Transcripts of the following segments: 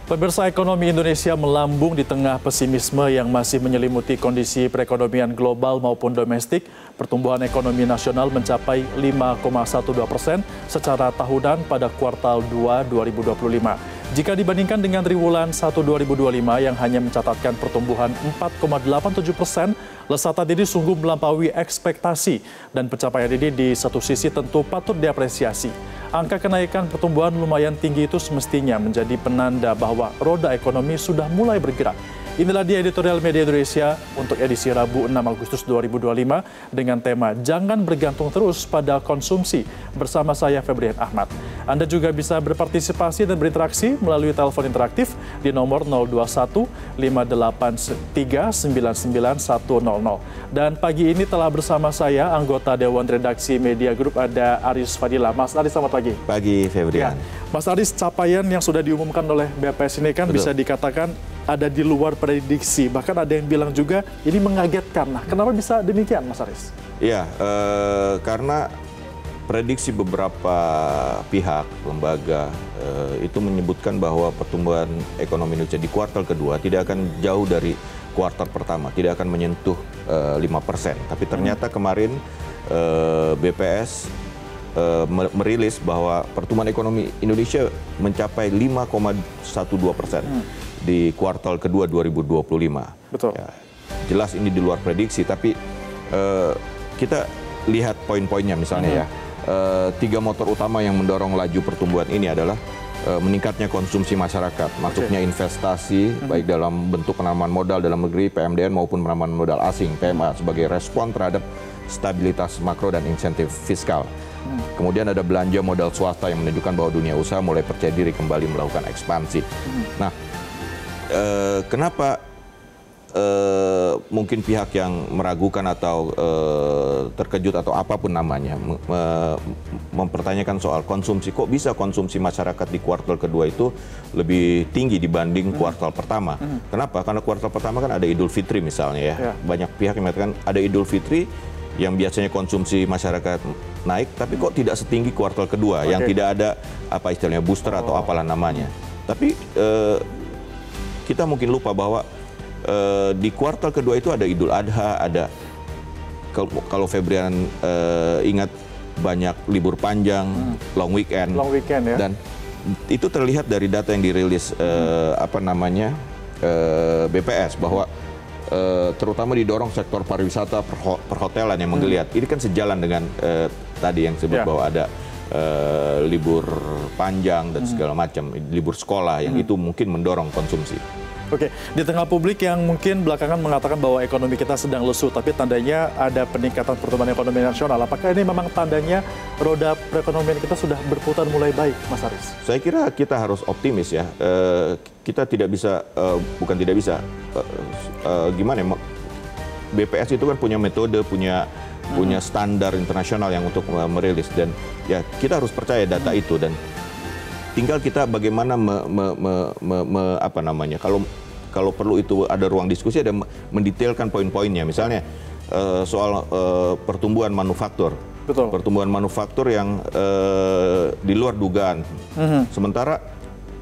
Pemirsa, ekonomi Indonesia melambung di tengah pesimisme yang masih menyelimuti kondisi perekonomian global maupun domestik. Pertumbuhan ekonomi nasional mencapai 5,12% secara tahunan pada kuartal 2 2025. Jika dibandingkan dengan triwulan 1 2025 yang hanya mencatatkan pertumbuhan 4,87%, lesatan ini sungguh melampaui ekspektasi dan pencapaian ini di satu sisi tentu patut diapresiasi. Angka kenaikan pertumbuhan lumayan tinggi itu semestinya menjadi penanda bahwa roda ekonomi sudah mulai bergerak. Inilah dia editorial Media Indonesia untuk edisi Rabu 6 Agustus 2025 dengan tema Jangan Bergantung Terus pada Konsumsi bersama saya Febrian Ahmad. Anda juga bisa berpartisipasi dan berinteraksi melalui telepon interaktif di nomor 021 583 99100. Dan pagi ini telah bersama saya anggota Dewan Redaksi Media Group ada Aris Fadila. Mas Aris, selamat pagi. Pagi Febrian. Ya. Mas Aris, capaian yang sudah diumumkan oleh BPS ini kan bisa dikatakan ada di luar prediksi. Bahkan ada yang bilang juga ini mengagetkan. Nah, kenapa bisa demikian, Mas Aris? Iya, karena prediksi beberapa pihak, lembaga, itu menyebutkan bahwa pertumbuhan ekonomi Indonesia di kuartal kedua tidak akan jauh dari kuartal pertama, tidak akan menyentuh 5%. Tapi ternyata kemarin BPS merilis bahwa pertumbuhan ekonomi Indonesia mencapai 5,12% di kuartal kedua 2025. Betul. Ya, jelas ini di luar prediksi, tapi kita lihat poin-poinnya misalnya ya. 3 motor utama yang mendorong laju pertumbuhan ini adalah meningkatnya konsumsi masyarakat, masuknya investasi baik dalam bentuk penanaman modal dalam negeri PMDN maupun penanaman modal asing PMA sebagai respon terhadap stabilitas makro dan insentif fiskal. Kemudian ada belanja modal swasta yang menunjukkan bahwa dunia usaha mulai percaya diri kembali melakukan ekspansi. Nah, kenapa mungkin pihak yang meragukan atau terkejut atau apapun namanya mempertanyakan soal konsumsi, kok bisa konsumsi masyarakat di kuartal kedua itu lebih tinggi dibanding kuartal pertama? Kenapa? Karena kuartal pertama kan ada Idul Fitri misalnya ya. Banyak pihak yang mengatakan ada Idul Fitri yang biasanya konsumsi masyarakat naik, tapi kok tidak setinggi kuartal kedua yang tidak ada apa istilahnya booster atau apalah namanya. Tapi kita mungkin lupa bahwa di kuartal kedua itu ada Idul Adha, ada kalau Febrian ingat banyak libur panjang, long weekend ya. Dan itu terlihat dari data yang dirilis BPS bahwa terutama didorong sektor pariwisata, perhotelan yang menggeliat. Ini kan sejalan dengan tadi yang disebut bahwa ada libur panjang dan segala macam, libur sekolah yang itu mungkin mendorong konsumsi. Oke, di tengah publik yang mungkin belakangan mengatakan bahwa ekonomi kita sedang lesu, tapi tandanya ada peningkatan pertumbuhan ekonomi nasional. Apakah ini memang tandanya roda perekonomian kita sudah berputar mulai baik, Mas Aris? Saya kira kita harus optimis ya. Kita tidak bisa, bukan tidak bisa, gimana ya, BPS itu kan punya metode, punya standar internasional yang untuk merilis. Dan ya kita harus percaya data itu dan tinggal kita bagaimana kalau perlu itu ada ruang diskusi, ada mendetailkan poin-poinnya. Misalnya soal pertumbuhan manufaktur. Betul. Pertumbuhan manufaktur yang di luar dugaan. Sementara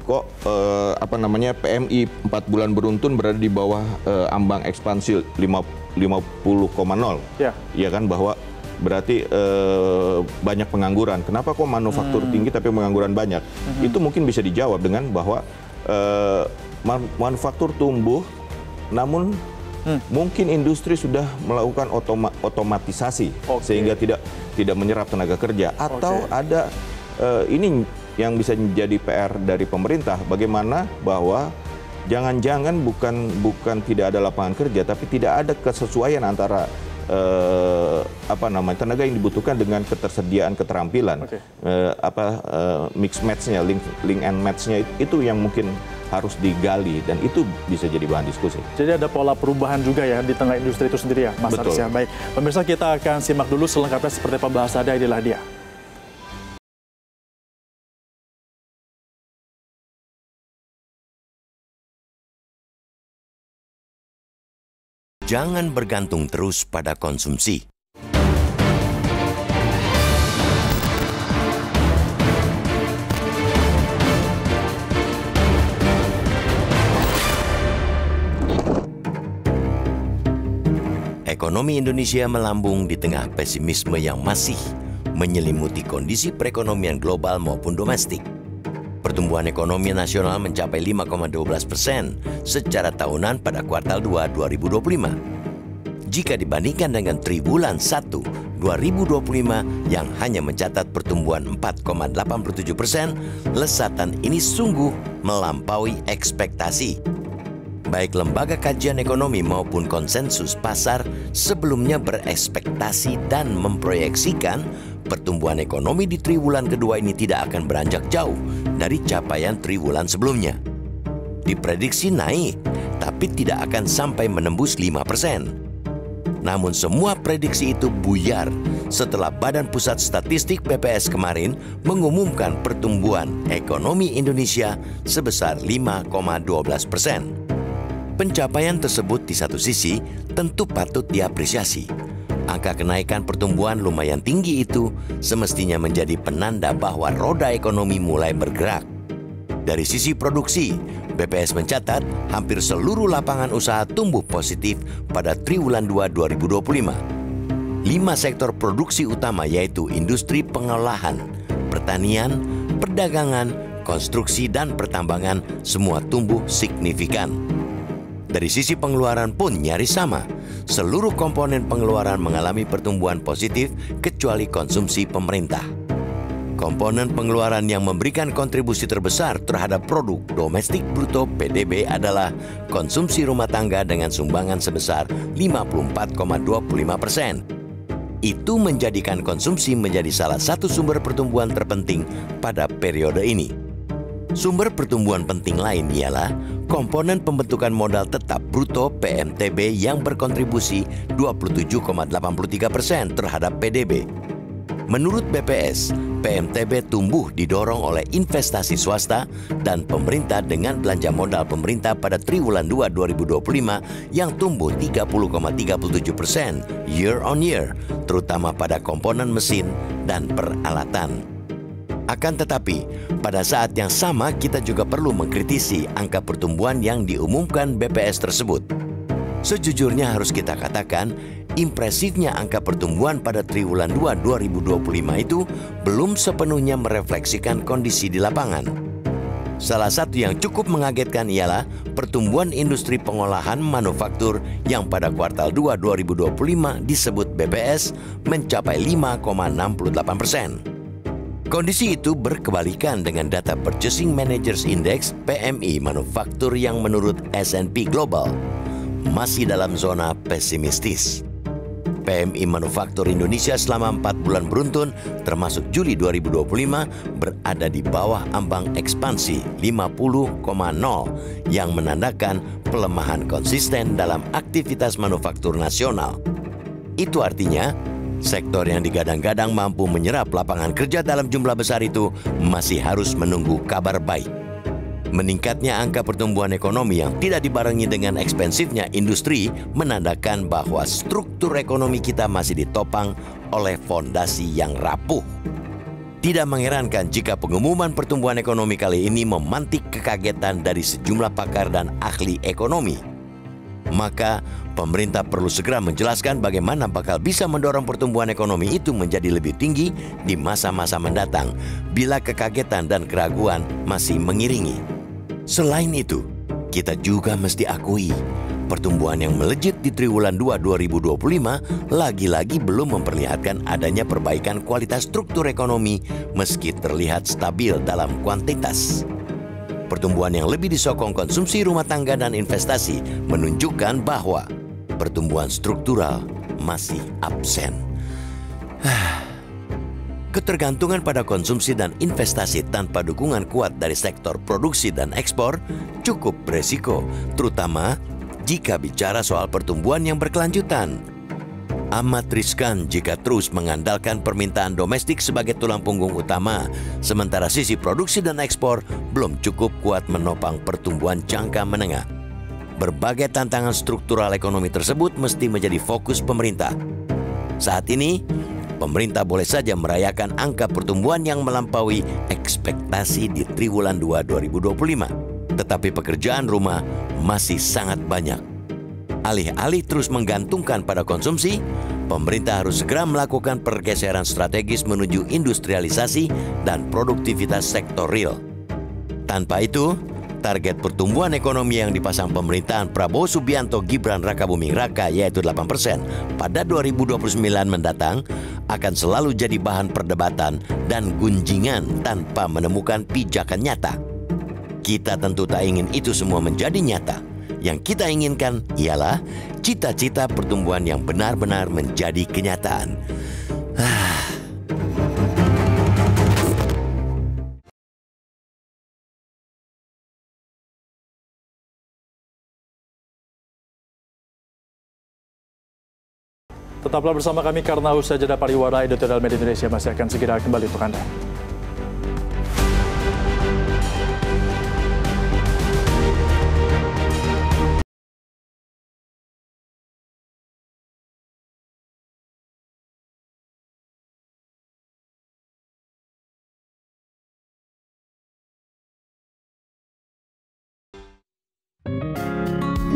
kok PMI 4 bulan beruntun berada di bawah ambang ekspansi 50,0. Ya kan, bahwa berarti banyak pengangguran. Kenapa kok manufaktur tinggi tapi pengangguran banyak? Itu mungkin bisa dijawab dengan bahwa manufaktur tumbuh, namun mungkin industri sudah melakukan otomatisasi sehingga tidak menyerap tenaga kerja. Atau ada ini yang bisa menjadi PR dari pemerintah, bagaimana bahwa jangan-jangan bukan tidak ada lapangan kerja, tapi tidak ada kesesuaian antara tenaga yang dibutuhkan dengan ketersediaan keterampilan, mix match-nya, link and match-nya itu yang mungkin harus digali dan itu bisa jadi bahan diskusi. Jadi ada pola perubahan juga ya di tengah industri itu sendiri ya, Mas Aris ya. Baik, pemirsa, kita akan simak dulu selengkapnya seperti pembahasannya, inilah dia. Jangan bergantung terus pada konsumsi. Ekonomi Indonesia melambung di tengah pesimisme yang masih menyelimuti kondisi perekonomian global maupun domestik. Pertumbuhan ekonomi nasional mencapai 5,12% secara tahunan pada kuartal 2 2025. Jika dibandingkan dengan triwulan 1 2025 yang hanya mencatat pertumbuhan 4,87%, lesatan ini sungguh melampaui ekspektasi. Baik lembaga kajian ekonomi maupun konsensus pasar sebelumnya berekspektasi dan memproyeksikan pertumbuhan ekonomi di triwulan kedua ini tidak akan beranjak jauh dari capaian triwulan sebelumnya. Diprediksi naik, tapi tidak akan sampai menembus 5%. Namun semua prediksi itu buyar setelah Badan Pusat Statistik BPS kemarin mengumumkan pertumbuhan ekonomi Indonesia sebesar 5,12%. Pencapaian tersebut di satu sisi tentu patut diapresiasi. Angka kenaikan pertumbuhan lumayan tinggi itu semestinya menjadi penanda bahwa roda ekonomi mulai bergerak. Dari sisi produksi, BPS mencatat hampir seluruh lapangan usaha tumbuh positif pada triwulan 2 2025. 5 sektor produksi utama yaitu industri pengolahan, pertanian, perdagangan, konstruksi, dan pertambangan semua tumbuh signifikan. Dari sisi pengeluaran pun nyaris sama. Seluruh komponen pengeluaran mengalami pertumbuhan positif kecuali konsumsi pemerintah. Komponen pengeluaran yang memberikan kontribusi terbesar terhadap produk domestik bruto PDB adalah konsumsi rumah tangga dengan sumbangan sebesar 54,25%. Itu menjadikan konsumsi menjadi salah satu sumber pertumbuhan terpenting pada periode ini. Sumber pertumbuhan penting lain ialah komponen pembentukan modal tetap bruto PMTB yang berkontribusi 27,83% terhadap PDB. Menurut BPS, PMTB tumbuh didorong oleh investasi swasta dan pemerintah dengan belanja modal pemerintah pada triwulan 2 2025 yang tumbuh 30,37% year on year, terutama pada komponen mesin dan peralatan. Akan tetapi, pada saat yang sama kita juga perlu mengkritisi angka pertumbuhan yang diumumkan BPS tersebut. Sejujurnya harus kita katakan, impresifnya angka pertumbuhan pada triwulan 2 2025 itu belum sepenuhnya merefleksikan kondisi di lapangan. Salah satu yang cukup mengagetkan ialah pertumbuhan industri pengolahan manufaktur yang pada kuartal 2 2025 disebut BPS mencapai 5,68%. Kondisi itu berkebalikan dengan data Purchasing Managers Index PMI manufaktur yang menurut S&P Global masih dalam zona pesimistis. PMI manufaktur Indonesia selama 4 bulan beruntun termasuk Juli 2025 berada di bawah ambang ekspansi 50,0 yang menandakan pelemahan konsisten dalam aktivitas manufaktur nasional. Itu artinya sektor yang digadang-gadang mampu menyerap lapangan kerja dalam jumlah besar itu masih harus menunggu kabar baik. Meningkatnya angka pertumbuhan ekonomi yang tidak dibarengi dengan ekspensifnya industri menandakan bahwa struktur ekonomi kita masih ditopang oleh fondasi yang rapuh. Tidak mengherankan jika pengumuman pertumbuhan ekonomi kali ini memantik kekagetan dari sejumlah pakar dan ahli ekonomi. Maka pemerintah perlu segera menjelaskan bagaimana bakal bisa mendorong pertumbuhan ekonomi itu menjadi lebih tinggi di masa-masa mendatang bila kekagetan dan keraguan masih mengiringi. Selain itu, kita juga mesti akui pertumbuhan yang melejit di triwulan 2 2025 lagi-lagi belum memperlihatkan adanya perbaikan kualitas struktur ekonomi meski terlihat stabil dalam kuantitas. Pertumbuhan yang lebih disokong konsumsi rumah tangga dan investasi menunjukkan bahwa pertumbuhan struktural masih absen. Ketergantungan pada konsumsi dan investasi tanpa dukungan kuat dari sektor produksi dan ekspor cukup beresiko, terutama jika bicara soal pertumbuhan yang berkelanjutan. Amat riskan jika terus mengandalkan permintaan domestik sebagai tulang punggung utama, sementara sisi produksi dan ekspor belum cukup kuat menopang pertumbuhan jangka menengah. Berbagai tantangan struktural ekonomi tersebut mesti menjadi fokus pemerintah. Saat ini, pemerintah boleh saja merayakan angka pertumbuhan yang melampaui ekspektasi di triwulan 2 2025. Tetapi pekerjaan rumah masih sangat banyak. Alih-alih terus menggantungkan pada konsumsi, pemerintah harus segera melakukan pergeseran strategis menuju industrialisasi dan produktivitas sektor real. Tanpa itu, target pertumbuhan ekonomi yang dipasang pemerintahan Prabowo Subianto Gibran Rakabuming Raka yaitu 8% pada 2029 mendatang akan selalu jadi bahan perdebatan dan gunjingan tanpa menemukan pijakan nyata. Kita tentu tak ingin itu semua menjadi nyata. Yang kita inginkan ialah cita-cita pertumbuhan yang benar-benar menjadi kenyataan. Tetaplah bersama kami karena usai jeda pariwara, editorial Media Indonesia masih akan segera kembali untuk Anda.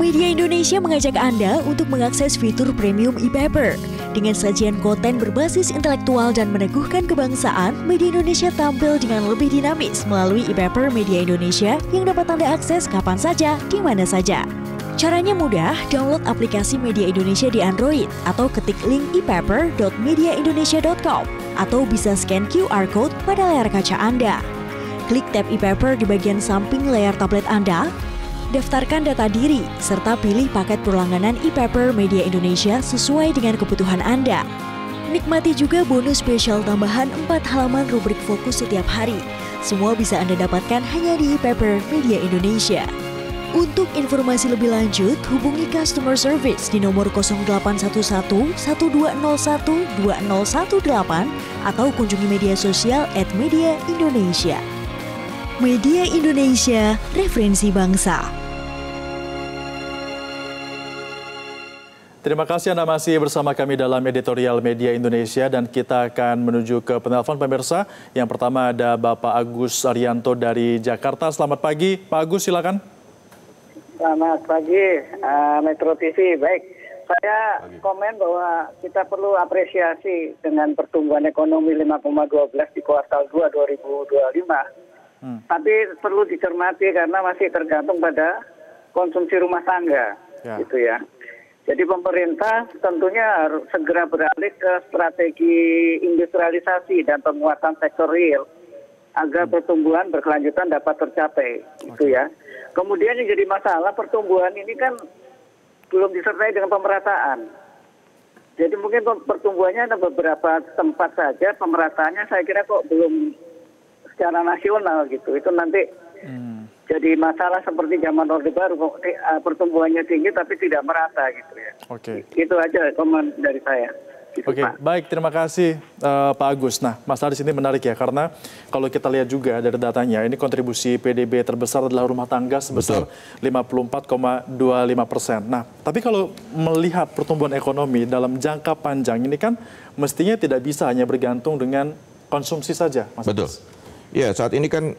Media Indonesia mengajak Anda untuk mengakses fitur premium e-paper. Dengan sajian konten berbasis intelektual dan meneguhkan kebangsaan, Media Indonesia tampil dengan lebih dinamis melalui e-paper Media Indonesia yang dapat Anda akses kapan saja, di mana saja. Caranya mudah, download aplikasi Media Indonesia di Android atau ketik link e-paper.mediaindonesia.com atau bisa scan QR Code pada layar kaca Anda. Klik tab e-paper di bagian samping layar tablet Anda, daftarkan data diri, serta pilih paket berlangganan e-paper Media Indonesia sesuai dengan kebutuhan Anda. Nikmati juga bonus spesial tambahan 4 halaman rubrik fokus setiap hari. Semua bisa Anda dapatkan hanya di e-paper Media Indonesia. Untuk informasi lebih lanjut, hubungi customer service di nomor 0811 1201 2018 atau kunjungi media sosial @Media Indonesia. Media Indonesia, referensi bangsa. Terima kasih Anda masih bersama kami dalam editorial Media Indonesia dan kita akan menuju ke penelpon pemirsa. Yang pertama ada Bapak Agus Arianto dari Jakarta. Selamat pagi, Pak Agus, silakan. Selamat pagi, Metro TV. Baik, saya komen bahwa kita perlu apresiasi dengan pertumbuhan ekonomi 5,12 di kuartal 2 2025. Tapi perlu dicermati karena masih tergantung pada konsumsi rumah tangga, gitu ya. Jadi pemerintah tentunya harus segera beralih ke strategi industrialisasi dan penguatan sektor real agar pertumbuhan berkelanjutan dapat tercapai, gitu ya. Kemudian yang jadi masalah pertumbuhan ini kan belum disertai dengan pemerataan. Jadi mungkin pertumbuhannya ada beberapa tempat saja, pemerataannya saya kira kok belum secara nasional gitu. Itu nanti jadi masalah seperti zaman Orde Baru, kok pertumbuhannya tinggi tapi tidak merata gitu ya. Oke. Itu aja komen dari saya. Gitu, Oke, Pak. baik, terima kasih Pak Agus. Nah, masalah di sini menarik ya, karena kalau kita lihat juga dari datanya, ini kontribusi PDB terbesar adalah rumah tangga sebesar 54,25%. Nah, tapi kalau melihat pertumbuhan ekonomi dalam jangka panjang ini kan mestinya tidak bisa hanya bergantung dengan konsumsi saja, Mas. Betul. Ya, saat ini kan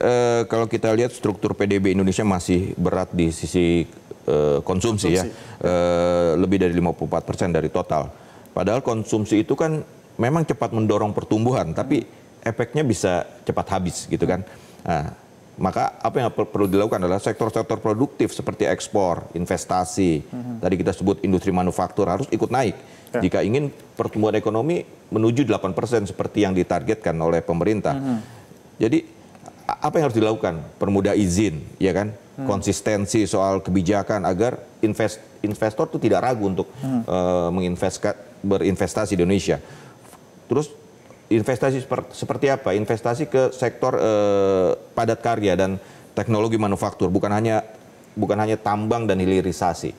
kalau kita lihat struktur PDB Indonesia masih berat di sisi konsumsi ya, lebih dari 54% dari total. Padahal konsumsi itu kan memang cepat mendorong pertumbuhan, tapi efeknya bisa cepat habis gitu kan. Nah, maka apa yang perlu dilakukan adalah sektor-sektor produktif seperti ekspor, investasi, tadi kita sebut industri manufaktur harus ikut naik. Jika ingin pertumbuhan ekonomi menuju 8% seperti yang ditargetkan oleh pemerintah. Jadi apa yang harus dilakukan? Permudah izin, ya kan? Konsistensi soal kebijakan agar investor itu tidak ragu untuk berinvestasi di Indonesia. Terus investasi seperti apa? Investasi ke sektor padat karya dan teknologi manufaktur, bukan hanya tambang dan hilirisasi.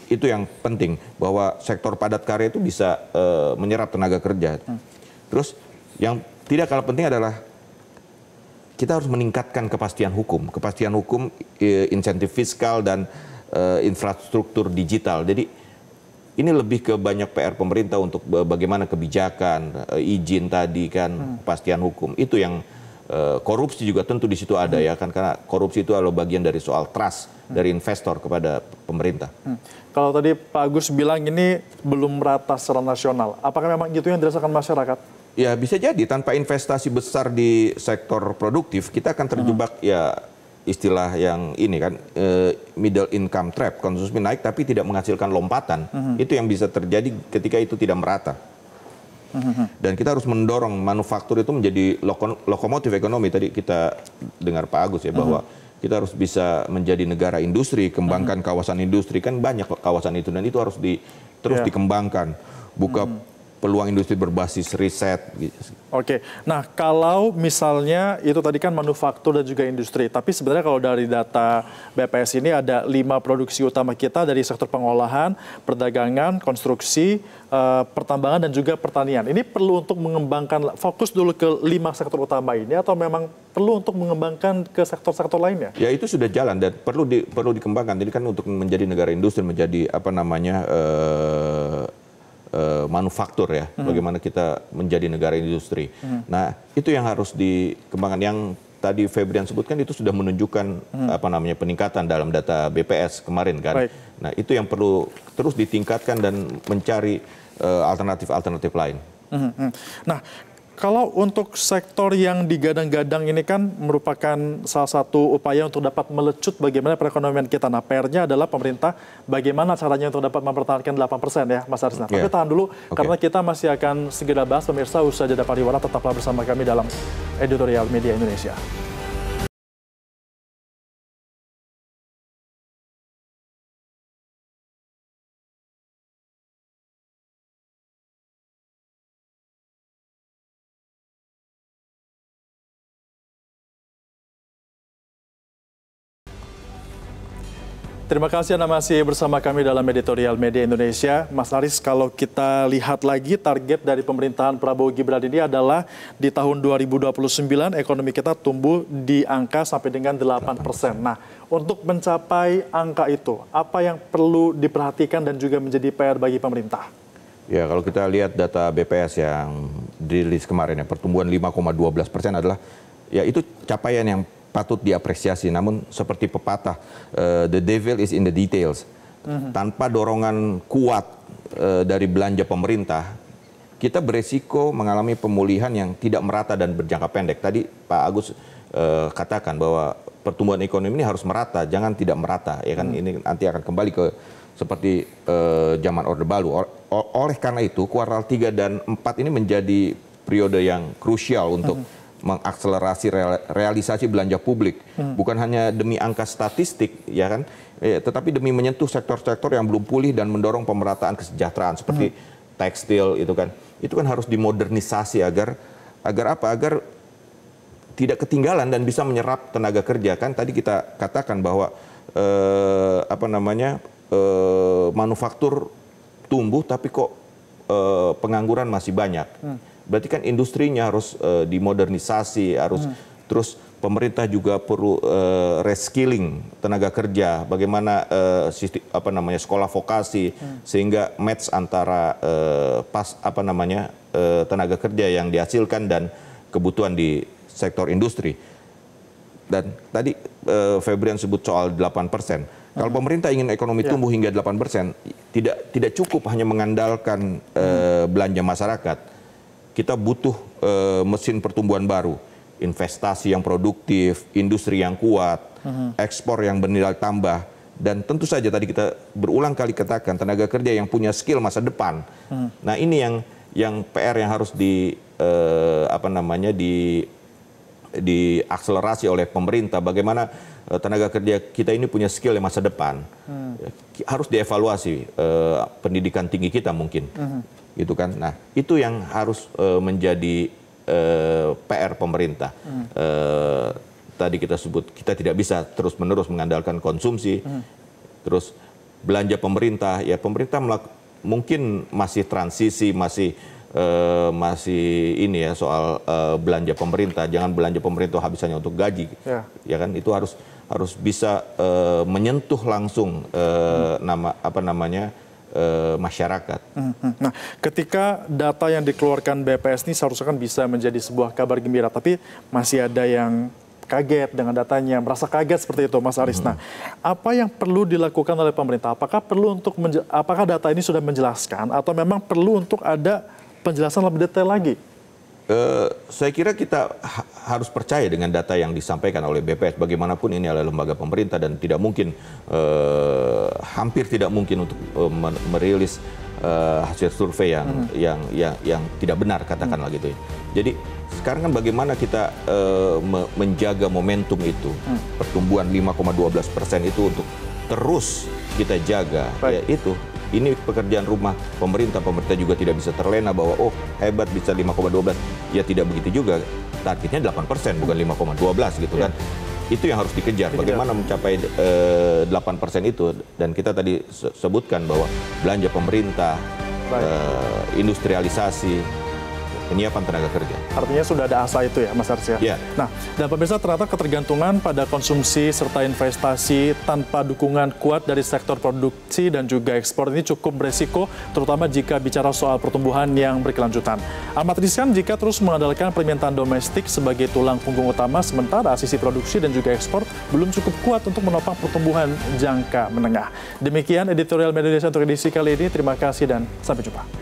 Itu yang penting, bahwa sektor padat karya itu bisa menyerap tenaga kerja. Terus yang tidak kalah penting adalah kita harus meningkatkan kepastian hukum, insentif fiskal dan infrastruktur digital. Jadi ini lebih ke banyak PR pemerintah untuk bagaimana kebijakan, izin tadi kan, kepastian hukum. Itu yang korupsi juga tentu di situ ada ya kan, karena korupsi itu adalah bagian dari soal trust dari investor kepada pemerintah. Kalau tadi Pak Agus bilang ini belum merata secara nasional, apakah memang itu yang dirasakan masyarakat? Ya bisa jadi, tanpa investasi besar di sektor produktif kita akan terjebak ya istilah yang ini kan, middle income trap, konsumsi naik tapi tidak menghasilkan lompatan. Itu yang bisa terjadi ketika itu tidak merata. Dan kita harus mendorong manufaktur itu menjadi lokomotif ekonomi. Tadi kita dengar Pak Agus ya, bahwa kita harus bisa menjadi negara industri, kembangkan kawasan industri, kan banyak kawasan itu, dan itu harus terus dikembangkan, buka peluang industri berbasis riset. Oke, nah kalau misalnya itu tadi kan manufaktur dan juga industri, tapi sebenarnya kalau dari data BPS ini ada 5 produksi utama kita dari sektor pengolahan, perdagangan, konstruksi, pertambangan dan juga pertanian. Ini perlu untuk mengembangkan, fokus dulu ke 5 sektor utama ini atau memang perlu untuk mengembangkan ke sektor-sektor lainnya? Ya itu sudah jalan dan perlu dikembangkan. Jadi kan untuk menjadi negara industri, menjadi apa namanya manufaktur ya, bagaimana kita menjadi negara industri. Nah, itu yang harus dikembangkan. Yang tadi Febrian sebutkan itu sudah menunjukkan apa namanya peningkatan dalam data BPS kemarin kan. Baik. Nah, itu yang perlu terus ditingkatkan dan mencari alternatif-alternatif lain. Nah, kalau untuk sektor yang digadang-gadang ini kan merupakan salah satu upaya untuk dapat melecut bagaimana perekonomian kita. Nah, PR-nya adalah pemerintah bagaimana caranya untuk dapat mempertahankan 8% ya, Mas Aris. Nah, tapi tahan dulu karena kita masih akan segera bahas, pemirsa, usaha jeda pariwara. Tetaplah bersama kami dalam Editorial Media Indonesia. Terima kasih Anda masih bersama kami dalam Editorial Media Indonesia. Mas Aris, kalau kita lihat lagi target dari pemerintahan Prabowo Gibran ini adalah di tahun 2029 ekonomi kita tumbuh di angka sampai dengan 8%. Nah, untuk mencapai angka itu, apa yang perlu diperhatikan dan juga menjadi PR bagi pemerintah? Ya, kalau kita lihat data BPS yang dirilis kemarin ya, pertumbuhan 5,12% adalah ya itu capaian yang patut diapresiasi, namun seperti pepatah, the devil is in the details. Tanpa dorongan kuat dari belanja pemerintah, kita beresiko mengalami pemulihan yang tidak merata dan berjangka pendek. Tadi Pak Agus katakan bahwa pertumbuhan ekonomi ini harus merata, jangan tidak merata. Ya kan, ini nanti akan kembali ke seperti zaman Orde Baru. Oleh karena itu, kuartal 3 dan 4 ini menjadi periode yang krusial untuk mengakselerasi realisasi belanja publik, bukan hanya demi angka statistik ya kan, tetapi demi menyentuh sektor-sektor yang belum pulih dan mendorong pemerataan kesejahteraan seperti tekstil itu kan harus dimodernisasi agar apa, agar tidak ketinggalan dan bisa menyerap tenaga kerja. Kan tadi kita katakan bahwa manufaktur tumbuh tapi kok pengangguran masih banyak. Berarti kan industrinya harus dimodernisasi, harus terus pemerintah juga perlu reskilling tenaga kerja, bagaimana sekolah vokasi sehingga match antara tenaga kerja yang dihasilkan dan kebutuhan di sektor industri. Dan tadi Febrian sebut soal 8%. Kalau pemerintah ingin ekonomi tumbuh hingga 8%, tidak cukup hanya mengandalkan belanja masyarakat. Kita butuh mesin pertumbuhan baru, investasi yang produktif, industri yang kuat, ekspor yang bernilai tambah, dan tentu saja tadi kita berulang kali katakan tenaga kerja yang punya skill masa depan. Nah ini yang PR yang harus diakselerasi oleh pemerintah. Bagaimana tenaga kerja kita ini punya skill yang masa depan, harus dievaluasi pendidikan tinggi kita mungkin. Gitu kan. Nah, itu yang harus menjadi PR pemerintah. Tadi kita sebut kita tidak bisa terus-menerus mengandalkan konsumsi. Terus belanja pemerintah, ya pemerintah mungkin masih transisi, masih ini ya soal belanja pemerintah. Jangan belanja pemerintah habis hanya untuk gaji. Ya kan, itu harus bisa menyentuh langsung masyarakat. Nah, ketika data yang dikeluarkan BPS ini seharusnya kan bisa menjadi sebuah kabar gembira, tapi masih ada yang kaget dengan datanya, merasa kaget seperti itu, Mas Aris. Nah, apa yang perlu dilakukan oleh pemerintah? Apakah data ini sudah menjelaskan atau memang perlu untuk ada penjelasan lebih detail lagi? Saya kira kita harus percaya dengan data yang disampaikan oleh BPS. Bagaimanapun ini adalah lembaga pemerintah dan tidak mungkin, hampir tidak mungkin untuk merilis hasil survei yang tidak benar, katakanlah gitu ya. Jadi sekarang kan bagaimana kita menjaga momentum itu, pertumbuhan 5,12% itu untuk terus kita jaga. Ya, itu. Ini pekerjaan rumah pemerintah juga tidak bisa terlena bahwa oh hebat bisa 5,12. Ya tidak begitu juga, targetnya 8% bukan 5,12 gitu kan. Itu yang harus dikejar, bagaimana mencapai 8% itu. Dan kita tadi sebutkan bahwa belanja pemerintah, industrialisasi, penyiapan tenaga kerja. Artinya sudah ada asa itu ya, Mas Aris ya? Ya. Nah, dan pemirsa, ternyata ketergantungan pada konsumsi serta investasi tanpa dukungan kuat dari sektor produksi dan juga ekspor ini cukup beresiko, terutama jika bicara soal pertumbuhan yang berkelanjutan. Amat riskan jika terus mengandalkan permintaan domestik sebagai tulang punggung utama, sementara sisi produksi dan juga ekspor belum cukup kuat untuk menopang pertumbuhan jangka menengah. Demikian editorial Media Indonesia untuk edisi kali ini. Terima kasih dan sampai jumpa.